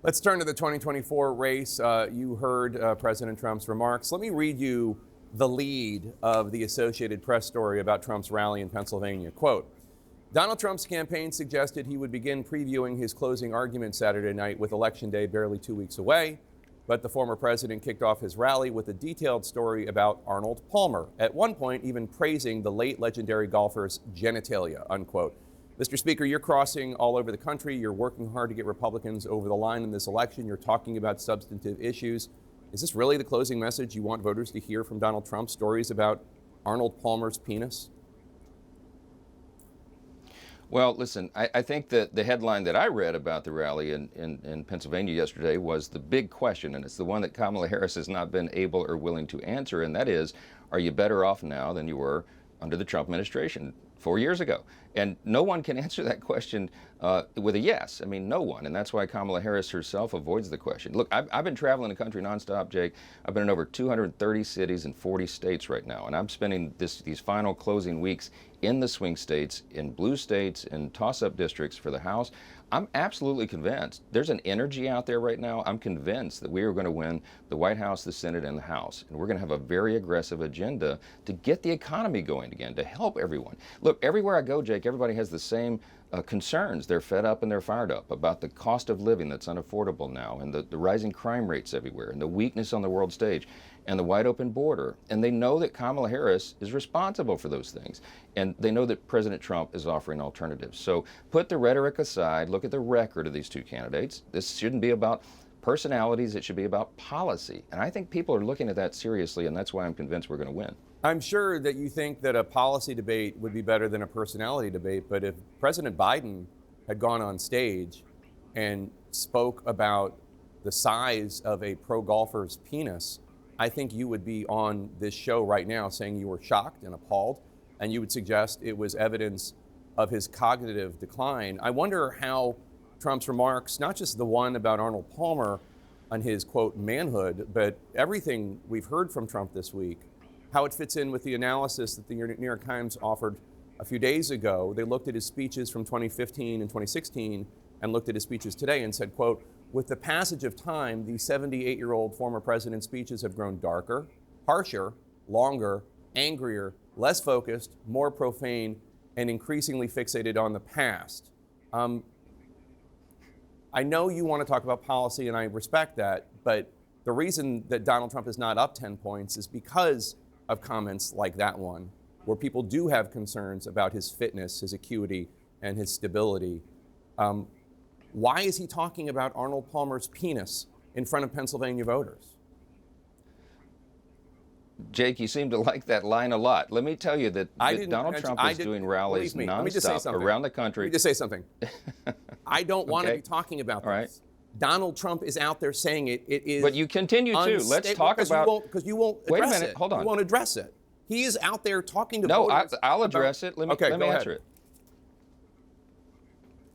Let's turn to the 2024 race. You heard President Trump's remarks. Let me read you the lead of the Associated Press story about Trump's rally in Pennsylvania. Quote, Donald Trump's campaign suggested he would begin previewing his closing argument Saturday night with Election Day barely 2 weeks away. But the former president kicked off his rally with a detailed story about Arnold Palmer, at one point even praising the late legendary golfer's genitalia, unquote. Mr. Speaker, you're crossing all over the country. You're working hard to get Republicans over the line in this election. You're talking about substantive issues. Is this really the closing message you want voters to hear from Donald Trump, stories about Arnold Palmer's penis? Well, listen, I think that the headline that I read about the rally in Pennsylvania yesterday was the big question, and it's the one that Kamala Harris has not been able or willing to answer, and that is, are you better off now than you were under the Trump administration 4 years ago? And no one can answer that question with a yes. I mean, no one. And that's why Kamala Harris herself avoids the question. Look, I've been traveling the country nonstop, Jake. I've been in over 230 cities in 40 states right now. And I'm spending these final closing weeks in the swing states, in blue states, in toss-up districts for the House. I'm absolutely convinced there's an energy out there right now. I'm convinced that we are going to win the White House, the Senate, and the House. And we're going to have a very aggressive agenda to get the economy going again, to help everyone. Look, everywhere I go, Jake, everybody has the same concerns. They're fed up and they're fired up about the cost of living that's unaffordable now, and the rising crime rates everywhere, and the weakness on the world stage, and the wide open border. And they know that Kamala Harris is responsible for those things. And they know that President Trump is offering alternatives. So put the rhetoric aside, look at the record of these two candidates. This shouldn't be about personalities, it should be about policy. And I think people are looking at that seriously, and that's why I'm convinced we're going to win. I'm sure that you think that a policy debate would be better than a personality debate, but if President Biden had gone on stage and spoke about the size of a pro golfer's penis, I think you would be on this show right now saying you were shocked and appalled, and you would suggest it was evidence of his cognitive decline. I wonder how Trump's remarks, not just the one about Arnold Palmer on his, quote, manhood, but everything we've heard from Trump this week, how it fits in with the analysis that the New York Times offered a few days ago. They looked at his speeches from 2015 and 2016 and looked at his speeches today and said, quote, with the passage of time, the 78-year-old former president's speeches have grown darker, harsher, longer, angrier, less focused, more profane, and increasingly fixated on the past. I know you want to talk about policy, and I respect that, but the reason that Donald Trump is not up 10 points is because of comments like that one, where people do have concerns about his fitness, his acuity, and his stability. Why is he talking about Arnold Palmer's penis in front of Pennsylvania voters? Jake, you seem to like that line a lot. Let me tell you that Donald Trump is doing rallies nonstop around the country. Let me just say something. I don't want to be talking about this. Right. Donald Trump is out there saying it. It is. But you continue to. Let's talk about. Because you won't address Wait a minute. it. Hold on. You won't address it. He is out there talking to voters. No, I'll address it. Let me answer it.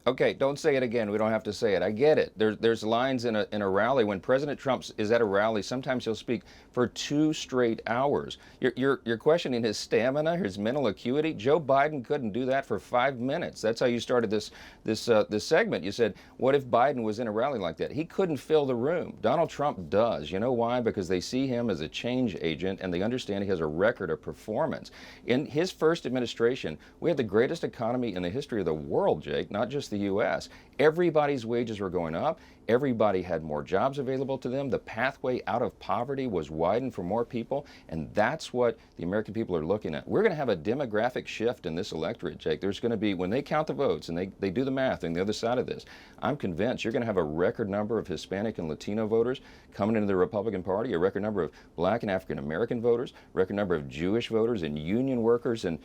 Okay, don't say it again. We don't have to say it. I get it. There's lines in a rally. When President Trump is at a rally, sometimes he'll speak for 2 straight hours. You're questioning his stamina, his mental acuity. Joe Biden couldn't do that for 5 minutes. That's how you started this segment. You said, what if Biden was in a rally like that? He couldn't fill the room. Donald Trump does. You know why? Because they see him as a change agent, and they understand he has a record of performance. In his first administration, we had the greatest economy in the history of the world, Jake, not just the U.S. Everybody's wages were going up. Everybody had more jobs available to them. The pathway out of poverty was widened for more people, and that's what the American people are looking at. We're going to have a demographic shift in this electorate, Jake. There's going to be, when they count the votes and they do the math on the other side of this, I'm convinced you're going to have a record number of Hispanic and Latino voters coming into the Republican Party, a record number of Black and African American voters, record number of Jewish voters, and union workers, and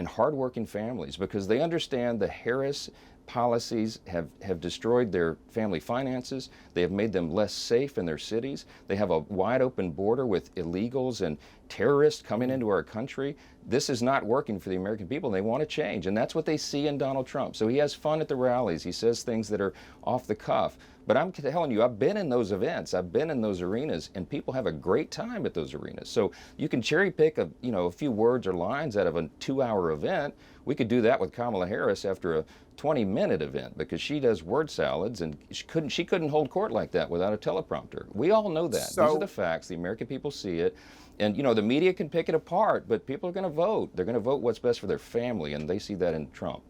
hardworking families, because they understand the Harris policies have destroyed their family finances. They have made them less safe in their cities. They have a wide open border with illegals and terrorists coming into our country. This is not working for the American people, and they want to change. And that's what they see in Donald Trump. So he has fun at the rallies. He says things that are off the cuff. But I'm telling you, I've been in those events, I've been in those arenas, and people have a great time at those arenas. So you can cherry pick a few words or lines out of a 2-hour event. We could do that with Kamala Harris after a 20-minute event, because she does word salads, and she couldn't hold court like that without a teleprompter. We all know that. These are the facts. The American people see it. And the media can pick it apart, but people are going to vote. They're going to vote what's best for their family, and they see that in Trump.